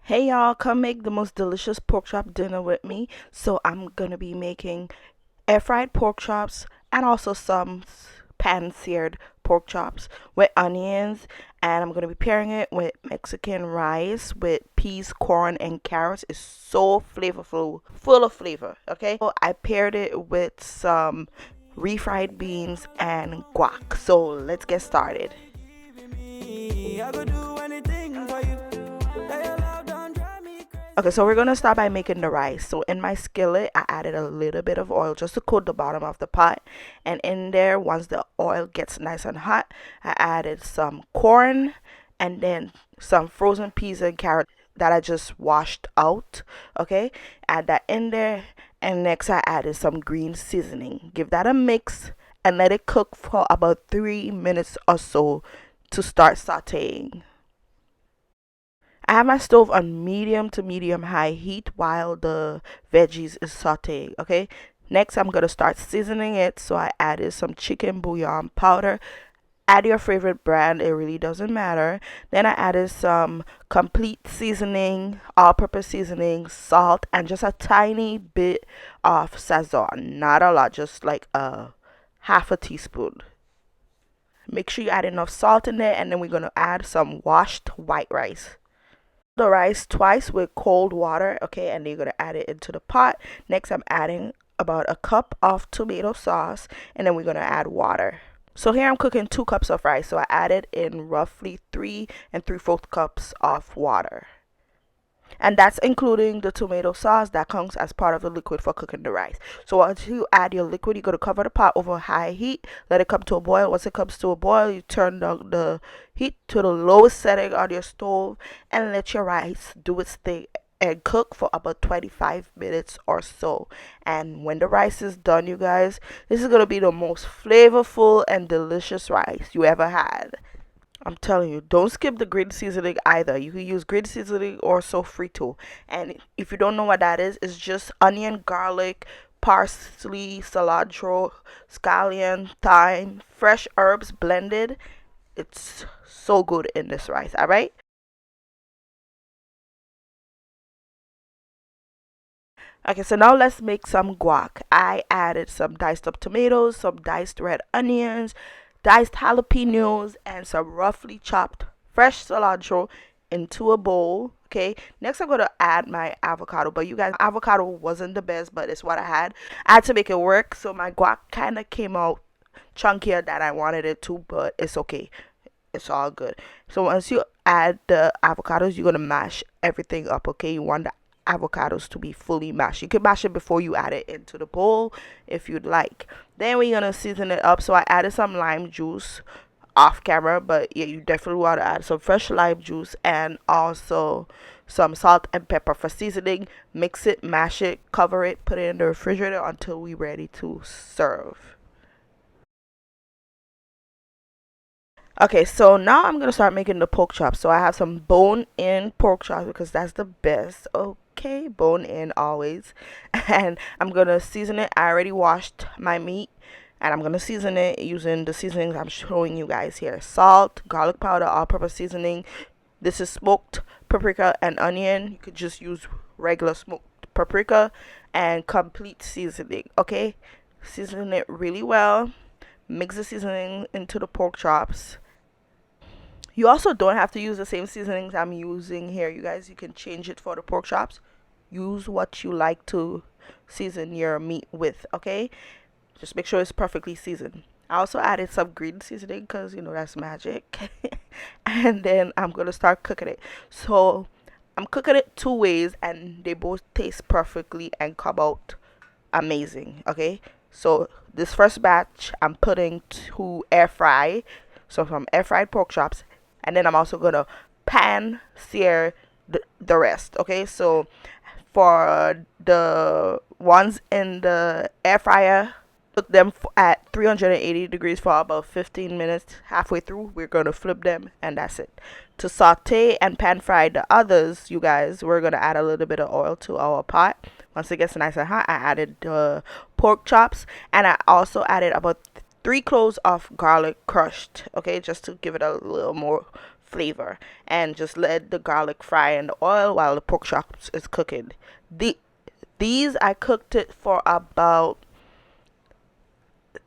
Hey y'all, come make the most delicious pork chop dinner with me. So I'm gonna be making air fried pork chops and also some pan seared pork chops with onions, and I'm gonna be pairing it with Mexican rice with peas, corn, and carrots. It's so flavorful, full of flavor. Okay, so I paired it with some refried beans and guac. So let's get started. Okay, so we're gonna start by making the rice. So in my skillet, I added a little bit of oil just to coat the bottom of the pot. And in there, once the oil gets nice and hot, I added some corn and then some frozen peas and carrots that I just washed out. Okay, add that in there. And next, I added some green seasoning. Give that a mix and let it cook for about 3 minutes or so to start sauteing. I have my stove on medium to medium high heat while the veggies is sauteing. Okay. Next, I'm gonna start seasoning it. So I added some chicken bouillon powder. Add your favorite brand, it really doesn't matter. Then I added some complete seasoning, all-purpose seasoning, salt, and just a tiny bit of Sazon. Not a lot, just like a half a teaspoon. Make sure you add enough salt in there, and then we're gonna add some washed white rice. The rice twice with cold water, okay, and you're gonna add it into the pot. Next, I'm adding about a cup of tomato sauce, and then we're gonna add water. So here I'm cooking 2 cups of rice, so I added in roughly 3 and 3/4 cups of water, and that's including the tomato sauce that comes as part of the liquid for cooking the rice. So once you add your liquid, you're going to cover the pot over high heat, let it come to a boil. Once it comes to a boil, you turn down the heat to the lowest setting on your stove and let your rice do its thing and cook for about 25 minutes or so. And when the rice is done, you guys, this is going to be the most flavorful and delicious rice you ever had. I'm telling you, don't skip the green seasoning either. You can use green seasoning or sofrito. And if you don't know what that is, it's just onion, garlic, parsley, cilantro, scallion, thyme, fresh herbs blended. It's so good in this rice, all right? Okay, so now let's make some guac. I added some diced up tomatoes, some diced red onions, diced jalapenos, and some roughly chopped fresh cilantro into a bowl. Okay, next I'm gonna add my avocado, but you guys, avocado wasn't the best, but it's what I had. I had to make it work, so my guac kind of came out chunkier than I wanted it to, but it's okay. It's all good. So once you add the avocados, you're gonna mash everything up. Okay, you want the avocados to be fully mashed. You can mash it before you add it into the bowl if you'd like. Then we're gonna season it up. So I added some lime juice off camera, but yeah, you definitely want to add some fresh lime juice and also some salt and pepper for seasoning. Mix it, mash it, cover it, put it in the refrigerator until we're ready to serve. Okay, so now I'm gonna start making the pork chops. So I have some bone-in pork chops because that's the best. Okay, bone-in always. And I'm gonna season it. I already washed my meat, and I'm gonna season it using the seasonings I'm showing you guys here: salt, garlic powder, all-purpose seasoning. This is smoked paprika and onion. You could just use regular smoked paprika and complete seasoning. Okay, season it really well. Mix the seasoning into the pork chops. You also don't have to use the same seasonings I'm using here, you guys. You can change it for the pork chops. Use what you like to season your meat with, okay? Just make sure it's perfectly seasoned. I also added some green seasoning because, that's magic. And then I'm going to start cooking it. So I'm cooking it 2 ways and they both taste perfectly and come out amazing, okay? So this first batch I'm putting to air fry. So from air fried pork chops, and then I'm also gonna pan sear the rest. Okay, so for the ones in the air fryer, put them at 380 degrees for about 15 minutes. Halfway through, we're gonna flip them, and that's it. To saute and pan fry the others, you guys, we're gonna add a little bit of oil to our pot. Once it gets nice and hot, I added the pork chops, and I also added about 3 cloves of garlic crushed. Okay, just to give it a little more flavor, and just let the garlic fry in the oil while the pork chops is cooking. These I cooked it for about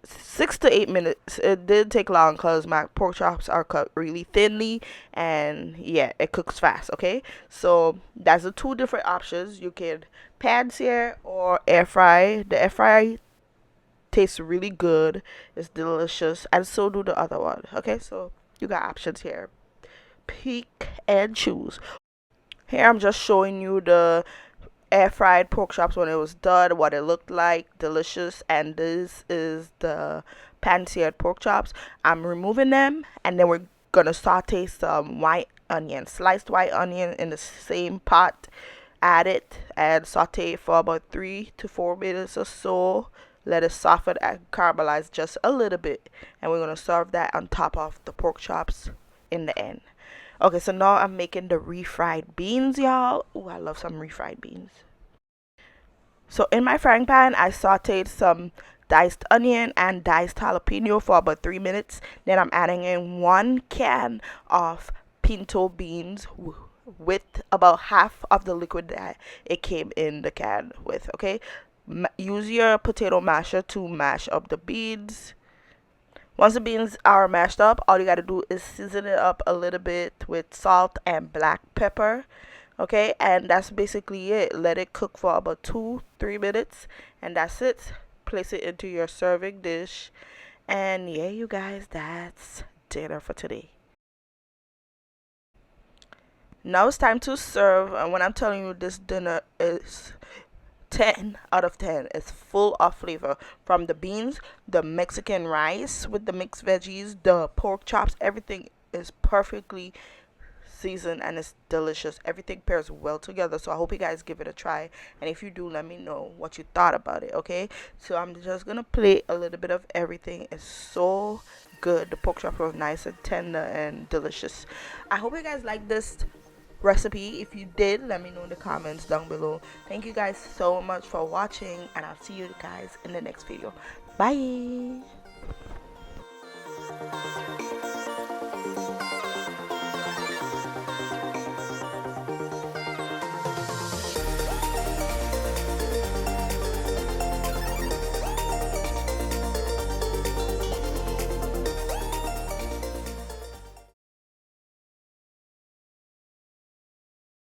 6 to 8 minutes. It did take long because my pork chops are cut really thinly, and yeah, it cooks fast. Okay, so that's the two different options. You can pan sear or air fry. The air fry tastes really good. It's delicious, and so do the other one. Okay, so you got options here. Pick and choose. Here I'm just showing you the air fried pork chops when it was done, what it looked like, delicious. And this is the pan seared pork chops. I'm removing them, and then we're gonna saute some white onion, sliced white onion, in the same pot. Add it and saute it for about 3 to 4 minutes or so. Let it soften and caramelize just a little bit, and we're gonna serve that on top of the pork chops in the end. Okay, so now I'm making the refried beans, y'all. Oh, I love some refried beans. So in my frying pan, I sauteed some diced onion and diced jalapeno for about 3 minutes. Then I'm adding in 1 can of pinto beans with about half of the liquid that it came in the can with. Okay, use your potato masher to mash up the beans. Once the beans are mashed up, all you gotta do is season it up a little bit with salt and black pepper. Okay, and that's basically it. Let it cook for about 2 3 minutes, and that's it. Place it into your serving dish, and yeah, you guys, that's dinner for today. Now it's time to serve, and when I'm telling you, this dinner is 10 out of 10. It's full of flavor, from the beans, the Mexican rice with the mixed veggies, the pork chops. Everything is perfectly seasoned and it's delicious. Everything pairs well together. So I hope you guys give it a try. And if you do, let me know what you thought about it. Okay. So I'm just gonna plate a little bit of everything. It's so good. The pork chops are nice and tender and delicious. I hope you guys like this recipe. If you did, let me know in the comments down below. Thank you guys so much for watching, and I'll see you guys in the next video. Bye.